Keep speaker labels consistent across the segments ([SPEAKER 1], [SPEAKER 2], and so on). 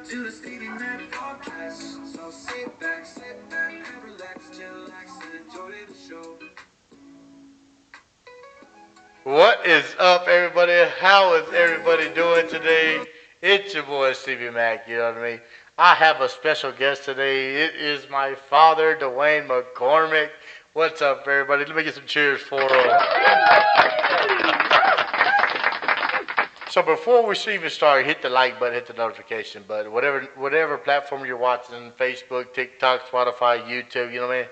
[SPEAKER 1] to the Stevie Mac podcast. So sit back and relax, chillax, and enjoy the show. What is up, everybody? How is everybody doing today? It's your boy Stevie Mac. You know what I mean? I have a special guest today. It is my father, Dwayne McCormick. What's up, everybody? Let me get some cheers for him. So before we even start, hit the like button, hit the notification button, whatever platform you're watching, Facebook, TikTok, Spotify, YouTube, you know what I mean?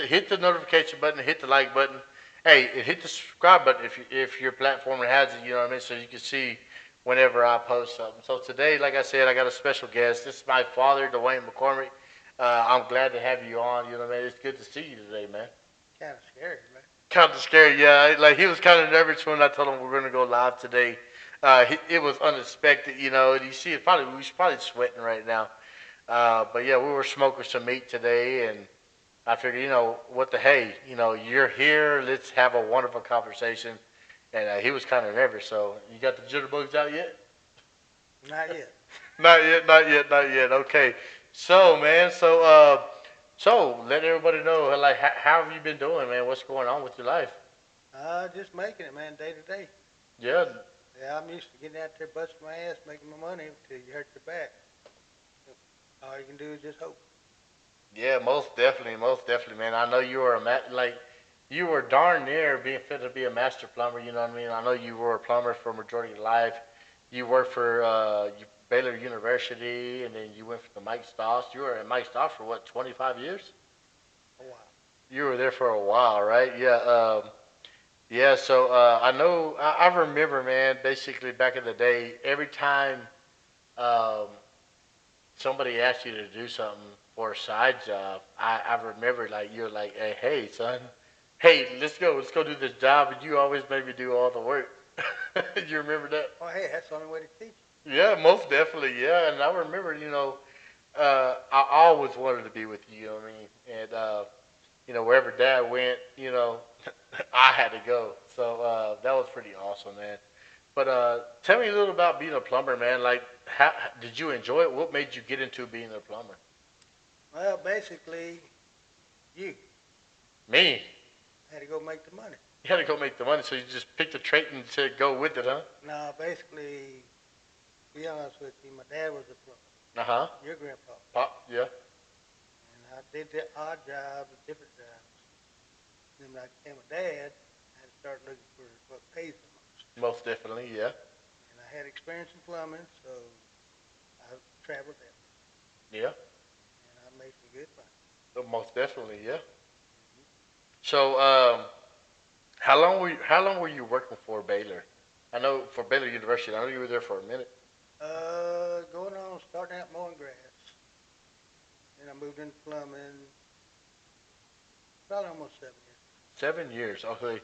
[SPEAKER 1] Hit the notification button, hit the like button. Hey, and hit the subscribe button if your platform has it, you know what I mean, so you can see whenever I post something. So today, like I said, I got a special guest. This is my father, Dwayne McCormick. I'm glad to have you on, you know what I mean? It's good to see you today, man.
[SPEAKER 2] Kind of scary, man.
[SPEAKER 1] Kind of scary, yeah. Like he was kind of nervous when I told him we're going to go live today. It was unexpected, you know. And you see, we was probably sweating right now. But yeah, we were smoking some meat today, and I figured, what the hey, you're here. Let's have a wonderful conversation. And he was kind of nervous. So you got the jitterbugs out yet?
[SPEAKER 2] Not yet.
[SPEAKER 1] Not yet, not yet, not yet. Okay. So man, so let everybody know, like, how have you been doing, man? What's going on with your life?
[SPEAKER 2] Just making it, man, day to day.
[SPEAKER 1] Yeah,
[SPEAKER 2] Yeah, I'm used to getting out there, busting my ass, making my money until you hurt your back. All you can do is just hope.
[SPEAKER 1] yeah, most definitely, man. I know you were like you were darn near being fit to be a master plumber. You know what I mean? I know you were a plumber for a majority of your life. You worked for Baylor University, and then you went for the Mike Stoss. You were at Mike Stoss for what, 25 years?
[SPEAKER 2] A while.
[SPEAKER 1] You were there for a while, right? Yeah. Yeah. So I know. I remember, man. Basically, back in the day, every time um, somebody asked you to do something for a side job, I remember like you're like, hey, son, hey, let's go do this job, and you always made me do all the work. You remember that?
[SPEAKER 2] Oh, hey, that's the only way to teach.
[SPEAKER 1] Yeah, most definitely, yeah. And I remember, I always wanted to be with you. You know what I mean? And wherever Dad went, I had to go. So that was pretty awesome, man. But tell me a little about being a plumber, man. Like, how did you enjoy it? What made you get into being a plumber?
[SPEAKER 2] Well, basically, you
[SPEAKER 1] Me.
[SPEAKER 2] had to go make the money.
[SPEAKER 1] You had to go make the money, so you just picked a trade and said go with it, huh?
[SPEAKER 2] Now, basically, to be honest with you, my dad was a plumber.
[SPEAKER 1] Uh huh.
[SPEAKER 2] Your grandpa.
[SPEAKER 1] Pop. Yeah.
[SPEAKER 2] And I did the odd jobs, the different jobs. Then when I became a dad, I had to start looking for what pays the most.
[SPEAKER 1] Most definitely. Yeah.
[SPEAKER 2] And I had experience in plumbing, so I traveled that.
[SPEAKER 1] Yeah.
[SPEAKER 2] And I made some good money.
[SPEAKER 1] Most definitely. Yeah.
[SPEAKER 2] Mm-hmm.
[SPEAKER 1] So, how long were you working for Baylor? I know for Baylor University. I know you were there for a minute.
[SPEAKER 2] Going on, starting out mowing grass. Then I moved into plumbing, probably almost 7 years.
[SPEAKER 1] 7 years. Okay.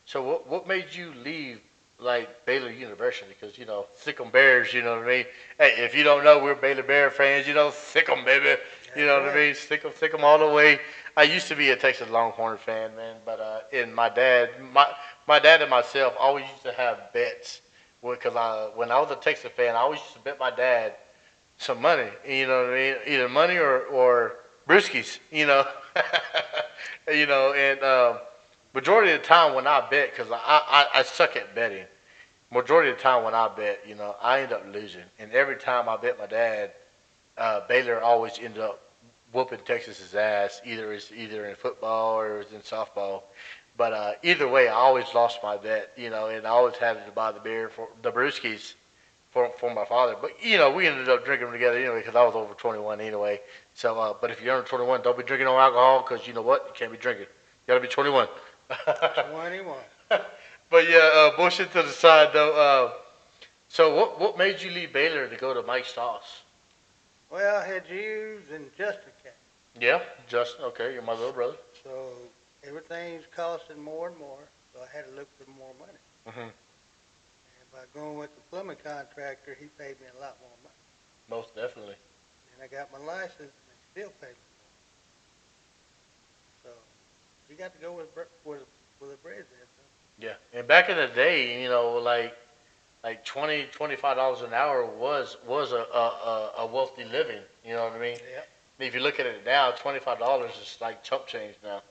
[SPEAKER 1] So what made you leave like Baylor University? Because sick 'em Bears. You know what I mean? Hey, if you don't know, we're Baylor Bear fans. Sick 'em, baby. You
[SPEAKER 2] That's
[SPEAKER 1] know what I
[SPEAKER 2] right.
[SPEAKER 1] mean? Sick 'em all the way. I used to be a Texas Longhorn fan, man. But and my dad and myself always used to have bets. Because when I was a Texas fan, I always used to bet my dad some money. You know what I mean? Either money or brewskis. And majority of the time when I bet, because I suck at betting. Majority of the time when I bet, I end up losing. And every time I bet my dad, Baylor always ended up whooping Texas's ass. Either in football or it was in softball. But either way, I always lost my bet, and I always had to buy the beer for the brewskis for my father. But we ended up drinking them together anyway because I was over 21 anyway. So, but if you're under 21, don't be drinking no alcohol because you know what? You can't be drinking. You gotta be 21.
[SPEAKER 2] 21.
[SPEAKER 1] But yeah, bullshit to the side though. So what made you leave Baylor to go to Mike Stoss?
[SPEAKER 2] Well, I had you and Justin came.
[SPEAKER 1] Yeah, Justin. Okay, you're my little brother.
[SPEAKER 2] So everything's costing more and more. So I had to look for more money.
[SPEAKER 1] Hmm.
[SPEAKER 2] And by going with the plumbing contractor, he paid me a lot more money.
[SPEAKER 1] Most definitely.
[SPEAKER 2] And I got my license and they still pay me more. So you got to go with where the bread's at. So.
[SPEAKER 1] Yeah, and back in the day, like like $25 an hour was a wealthy living. You know what I mean?
[SPEAKER 2] Yep.
[SPEAKER 1] And if you look at it now, $25 is like chump change now.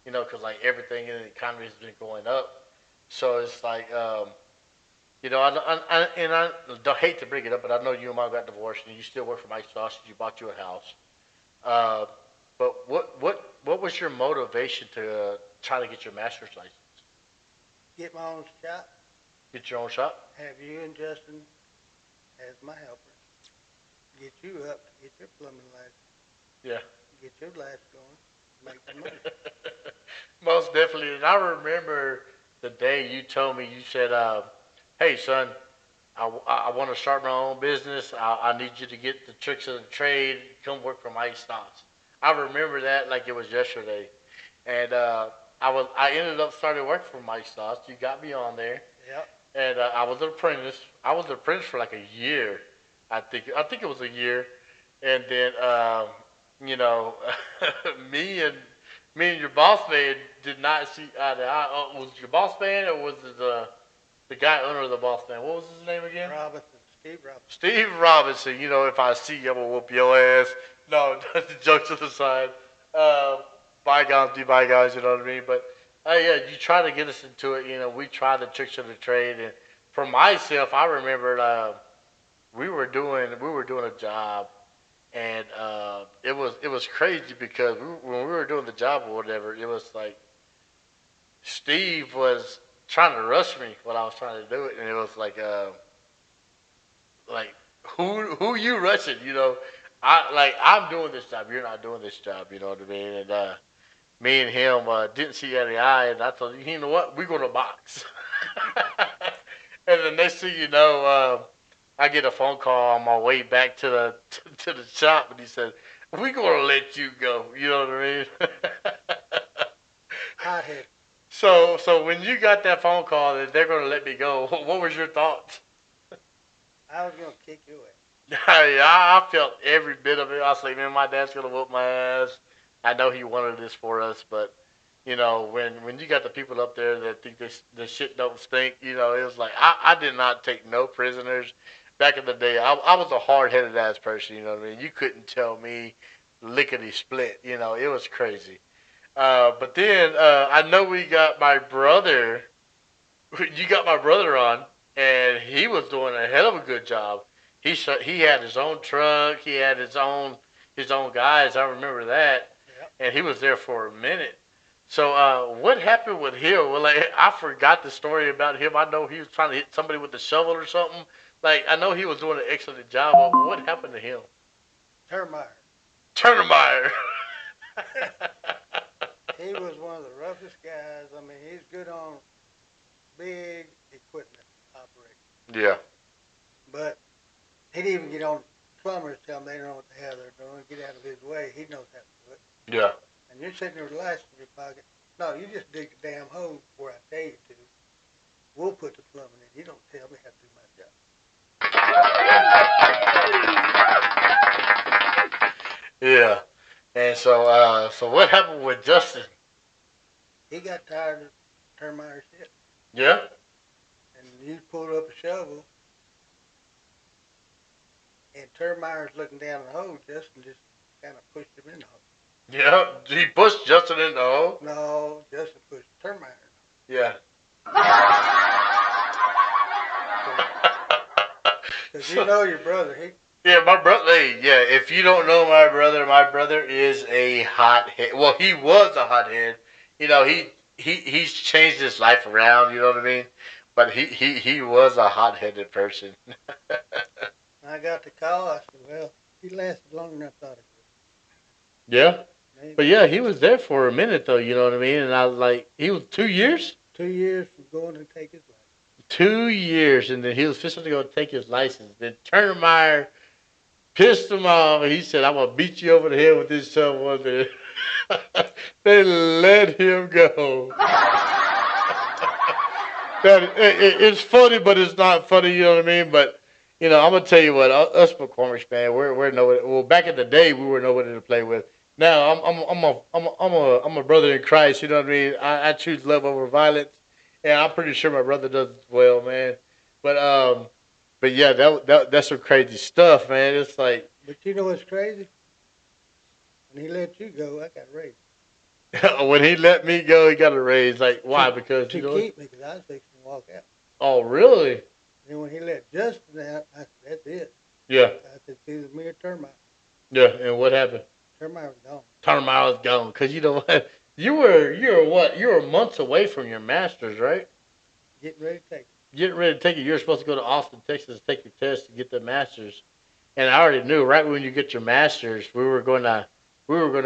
[SPEAKER 1] You know, because like everything in the economy has been going up. So it's like, you know, and I don't hate to bring it up, but I know you and mom got divorced, and you still work for Mike Sausage. You bought you a house. Uh, but what was your motivation to try to get your master's license?
[SPEAKER 2] Get my own shop.
[SPEAKER 1] Get your own shop?
[SPEAKER 2] Have you and Justin as my helpers. Get you up. Get your plumbing license.
[SPEAKER 1] Yeah.
[SPEAKER 2] Get your lights going. Make some money.
[SPEAKER 1] Most definitely. And I remember the day you told me, you said, hey, son, I want to start my own business. I need you to get the tricks of the trade. Come work for Mike Stotts. I remember that like it was yesterday. And I ended up starting working for Mike Stotts. You got me on there.
[SPEAKER 2] Yep.
[SPEAKER 1] And I was an apprentice. I was an apprentice for like a year. I think it was a year. And then, you know, me and me and your boss man did not see eye to eye. Was it your boss man or was it the guy under the boss man? What was his name again?
[SPEAKER 2] Robinson. Steve Robinson.
[SPEAKER 1] Steve Robinson. You know, if I see you, I'm gonna whoop your ass. No, jokes to the side. Uh, bygones be bygones. You know what I mean? But yeah, you try to get us into it. You know, we try the tricks of the trade. And for myself, I remember we were doing a job, and it was crazy because when we were doing the job or whatever, it was like Steve was trying to rush me when I was trying to do it, and it was like who you rushing? You know, I'm doing this job, you're not doing this job. You know what I mean? And me and him didn't see eye to eye, and I told him, you know what, we're gonna box. And the next thing you know, I get a phone call on my way back to the to the shop, and he said, "We're gonna let you go." You know what I mean?
[SPEAKER 2] Hothead.
[SPEAKER 1] So when you got that phone call that they're gonna let me go, what was your thoughts?
[SPEAKER 2] I was gonna kick your ass.
[SPEAKER 1] I felt every bit of it. I was like, man, my dad's gonna whoop my ass. I know he wanted this for us, but you know, when you got the people up there that think this shit don't stink, you know, it was like I did not take no prisoners. Back in the day, I was a hard headed ass person. You know what I mean? You couldn't tell me lickety split. You know, it was crazy. But then I know we got my brother. You got my brother on, and he was doing a hell of a good job. He had his own truck. He had his own guys. I remember that,
[SPEAKER 2] Yep.
[SPEAKER 1] and he was there for a minute. So what happened with him? Well, like I forgot the story about him. I know he was trying to hit somebody with a shovel or something. Like I know he was doing an excellent job. But what happened to him?
[SPEAKER 2] Termire.
[SPEAKER 1] Turnermeyer.
[SPEAKER 2] He was one of the roughest guys. I mean, he's good on big equipment operating.
[SPEAKER 1] Yeah.
[SPEAKER 2] But he'd even get on plumbers, tell them they don't know what the hell they're doing, get out of his way. He knows how to do it.
[SPEAKER 1] Yeah.
[SPEAKER 2] And you're sitting there with a license in your pocket. No, you just dig the damn hole where I tell you to. We'll put the plumbing in. You don't tell me how to do my job.
[SPEAKER 1] Yeah. And so what happened with Justin?
[SPEAKER 2] He got tired of Termire shit.
[SPEAKER 1] Yeah.
[SPEAKER 2] And you pulled up a shovel, and Termire's looking down the hole. Justin just kind of pushed him in the hole.
[SPEAKER 1] Yeah. He pushed Justin in the hole.
[SPEAKER 2] No, Justin pushed Termire.
[SPEAKER 1] Yeah.
[SPEAKER 2] Because you know your brother.
[SPEAKER 1] Yeah, my brother. Hey, yeah, if you don't know my brother is a hothead. Well, he was a hothead. You know, he's changed his life around. You know what I mean? But he was a hot-headed person.
[SPEAKER 2] I got the call. I said, well, he lasted longer than I thought he
[SPEAKER 1] Yeah,
[SPEAKER 2] would.
[SPEAKER 1] but yeah, he was there for a minute though. You know what I mean? And I was like, he was 2 years.
[SPEAKER 2] 2 years from going to take his life.
[SPEAKER 1] 2 years, and then he was fixing to go take his license. Then Turnermeyer pissed him off, and he said, "I'm gonna beat you over the head with this shovel." They let him go. It's funny, but it's not funny. You know what I mean? But you know, I'm gonna tell you what. Us McCormick, man, we're nobody. Well, back in the day, we were nobody to play with. Now I'm a brother in Christ. You know what I mean? I choose love over violence, and I'm pretty sure my brother does as well, man. But but yeah, that's some crazy stuff, man. It's like
[SPEAKER 2] But you know what's crazy? When he let you go, I got raised
[SPEAKER 1] when he let me go, he got a raise. Like why?
[SPEAKER 2] to
[SPEAKER 1] Because you
[SPEAKER 2] to
[SPEAKER 1] know.
[SPEAKER 2] keep me because I was fixing to walk out.
[SPEAKER 1] Oh really?
[SPEAKER 2] Then when he let Justin out, I said, "That's it."
[SPEAKER 1] Yeah,
[SPEAKER 2] I said, "It's either me or Termite."
[SPEAKER 1] yeah. And what happened?
[SPEAKER 2] Termite was gone.
[SPEAKER 1] Turnaround was gone. Cause you know what? You were what? You were months away from your masters, right?
[SPEAKER 2] Getting ready to take it.
[SPEAKER 1] Getting ready to take it. You're supposed to go to Austin, Texas, to take your test to get the masters. And I already knew right when you get your masters, we were gonna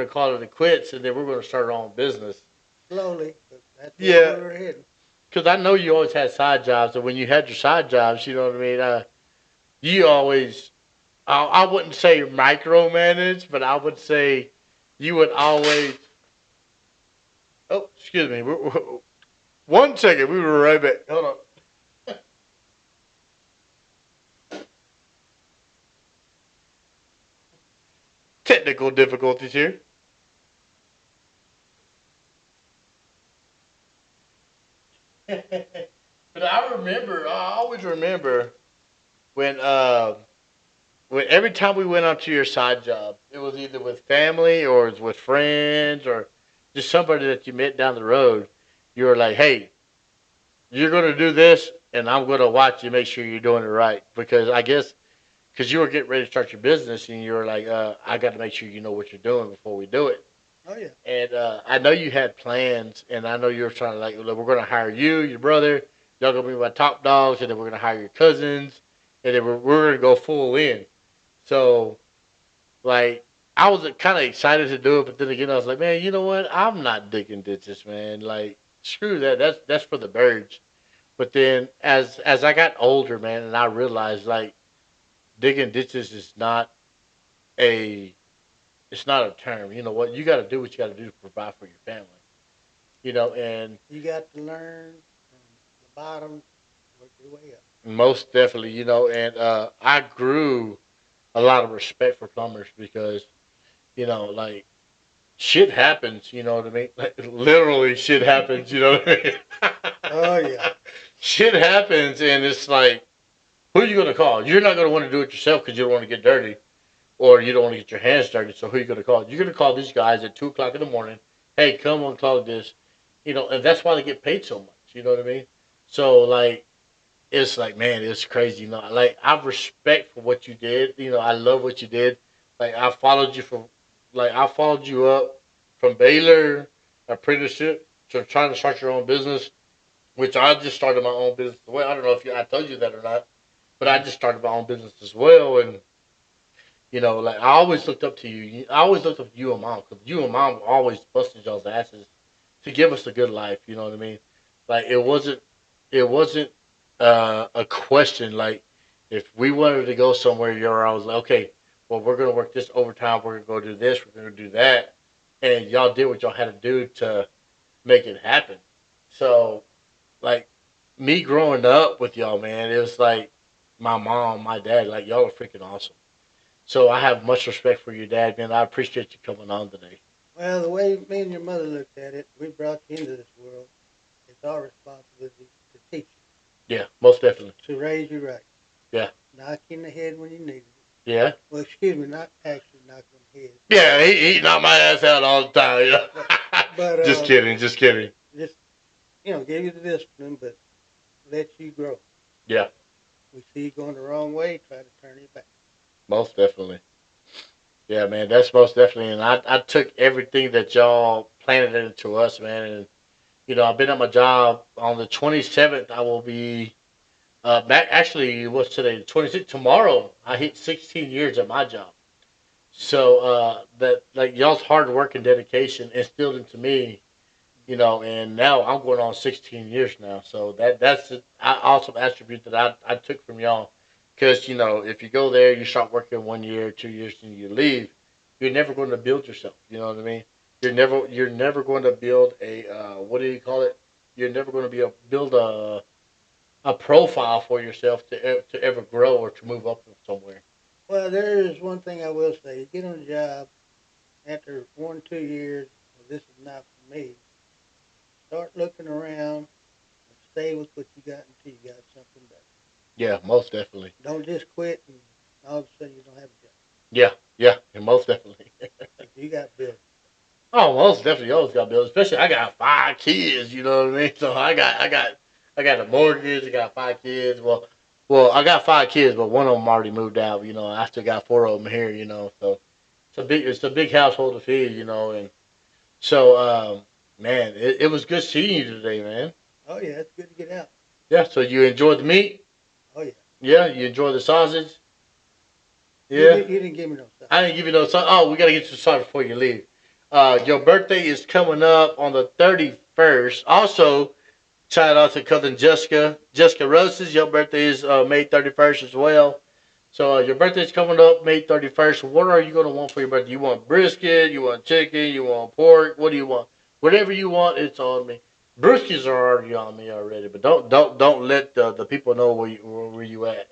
[SPEAKER 1] call it a quits, and then we were gonna start our own business.
[SPEAKER 2] Slowly, but that's where we
[SPEAKER 1] Yeah,
[SPEAKER 2] were heading.
[SPEAKER 1] because I know you always had side jobs, and when you had your side jobs, you know what I mean. You always, I wouldn't say micromanage, but I would say you would always. Oh, excuse me. One second, we were right back. Hold on. Technical difficulties here. But I always remember when when every time we went onto your side job, it was either with family or it was with friends or just somebody that you met down the road. You were like, "Hey, you're going to do this, and I'm going to watch you make sure you're doing it right." Because I guess because you were getting ready to start your business, and you were like, "I got to make sure you know what you're doing before we do it."
[SPEAKER 2] Oh yeah.
[SPEAKER 1] And I know you had plans, and I know you were trying to like, "Look, we're going to hire you, your brother, y'all going to be my top dogs, and then we're going to hire your cousins, and then we're going to go full in." So like I was kind of excited to do it, but then again, I was like, man, you know what? I'm not digging ditches, man. Like screw that. That's for the birds. But then as I got older, man, and I realized like digging ditches is not a it's not a term. You know what? You got to do what you got to do to provide for your family. You know, and
[SPEAKER 2] You got to learn from the bottom, work your way up.
[SPEAKER 1] most definitely, you know, and I grew a lot of respect for plumbers because you know, like shit happens, you know what I mean? Like, literally, shit happens, you know what I
[SPEAKER 2] Oh yeah.
[SPEAKER 1] mean? Shit happens, and it's like, who are you going to call? You're not going to want to do it yourself because you don't want to get dirty or you don't want to get your hands dirty. So, who are you going to call? You're going to call these guys at 2 o'clock in the morning. Hey, come unclog this. You know, and that's why they get paid so much. You know what I mean? So, like, it's like, man, it's crazy. You know, like, I have respect for what you did. You know, I love what you did. Like, I followed you up from Baylor apprenticeship to trying to start your own business, which I just started my own business as well. I don't know if I told you that or not, but I just started my own business as well. And, you know, like, I always looked up to you. I always looked up to you and mom because you and mom always busted y'all's asses to give us a good life. You know what I mean? Like, it wasn't a question. Like, if we wanted to go somewhere, you're always like, okay, well, we're gonna work this overtime. We're gonna go do this. We're gonna do that, and y'all did what y'all had to do to make it happen. So, like, me growing up with y'all, man, it was like my mom, my dad, like y'all are freaking awesome. So I have much respect for your dad, man. I appreciate you coming on today.
[SPEAKER 2] Well, the way me and your mother looked at it, we brought you into this world. It's our responsibility to teach
[SPEAKER 1] Yeah, most definitely.
[SPEAKER 2] you, to raise you right,
[SPEAKER 1] Yeah,
[SPEAKER 2] knock you in the head when you needed it.
[SPEAKER 1] yeah,
[SPEAKER 2] Well, excuse me, not actually knock you in the head,
[SPEAKER 1] yeah. He knocked my ass out all the time. You know?
[SPEAKER 2] but but
[SPEAKER 1] Just kidding, just kidding.
[SPEAKER 2] just give you the discipline, but let you grow.
[SPEAKER 1] Yeah,
[SPEAKER 2] We see you going the wrong way, try to turn you back.
[SPEAKER 1] most definitely. Yeah, man, that's most definitely. And I took everything that y'all planted into us, man. And you know, I've been at my job on the 27th. I will be back. Actually, what's today? The 26th. Tomorrow, I hit 16 years at my job. So that like y'all's hard work and dedication instilled into me, you know, and now I'm going on 16 years now. So that's an awesome attribute that I took from y'all. Because, you know, if you go there, you start working 1 year, 2 years, and you leave, you're never going to build yourself. You know what I mean? You're never going to build a, what do you call it? You're never going to be build a profile for yourself to ever grow or to move up somewhere.
[SPEAKER 2] Well, there is one thing I will say: you get on a job after 1, 2 years. Well, this is not for me. Start looking around and stay with what you got until you got something better.
[SPEAKER 1] Yeah, most definitely.
[SPEAKER 2] Don't just quit and all of a sudden you don't have a job.
[SPEAKER 1] Yeah, and most definitely.
[SPEAKER 2] If you got bills.
[SPEAKER 1] Oh, most definitely always got bills. Especially I got 5 kids. You know what I mean? So I got a mortgage. I got 5 kids. Well, I got 5 kids, but one of them already moved out. You know, I still got 4 of them here. You know, so it's a big household to feed. You know, and so man, it was good seeing you today, man.
[SPEAKER 2] Oh yeah, it's good to get out.
[SPEAKER 1] Yeah. So you enjoyed the meat?
[SPEAKER 2] Oh yeah.
[SPEAKER 1] Yeah. You enjoyed the sausage?
[SPEAKER 2] You
[SPEAKER 1] Yeah.
[SPEAKER 2] didn't, you didn't give me no stuff.
[SPEAKER 1] I didn't give you no sausage. Oh, we gotta get you sausage before you leave. Your birthday is coming up on the 31st. Also, shout out to cousin Jessica. Jessica Roses, your birthday is May 31st as well. So your birthday is coming up May 31st. What are you going to want for your birthday? You want brisket? You want chicken? You want pork? What do you want? Whatever you want, it's on me. Briskets are already on me already, but don't let the people know where you at.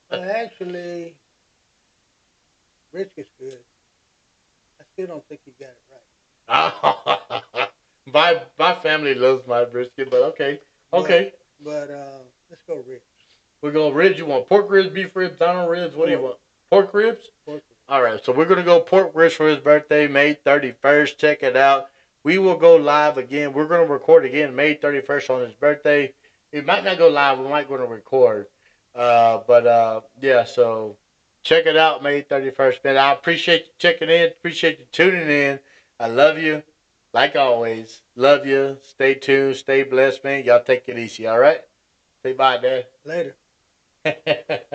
[SPEAKER 2] Well, actually, brisket's good. I still don't think you got it right.
[SPEAKER 1] My family loves my brisket, but okay,
[SPEAKER 2] But
[SPEAKER 1] okay.
[SPEAKER 2] let's go ribs.
[SPEAKER 1] We're going ribs. You want pork ribs, beef ribs, dino ribs? What do you
[SPEAKER 2] Pork.
[SPEAKER 1] want? Pork ribs?
[SPEAKER 2] Pork ribs.
[SPEAKER 1] All right, so we're gonna go pork ribs for his birthday, May 31st. Check it out. We will go live again. We're gonna record again May 31st on his birthday. It might not go live. We might gonna record. But yeah. So check it out May 31st, man. I appreciate you checking in. Appreciate you tuning in. I love you, like always. Love you. Stay tuned. Stay blessed, man. Y'all take it easy. All right. Say bye,
[SPEAKER 2] Later.
[SPEAKER 1] Dad.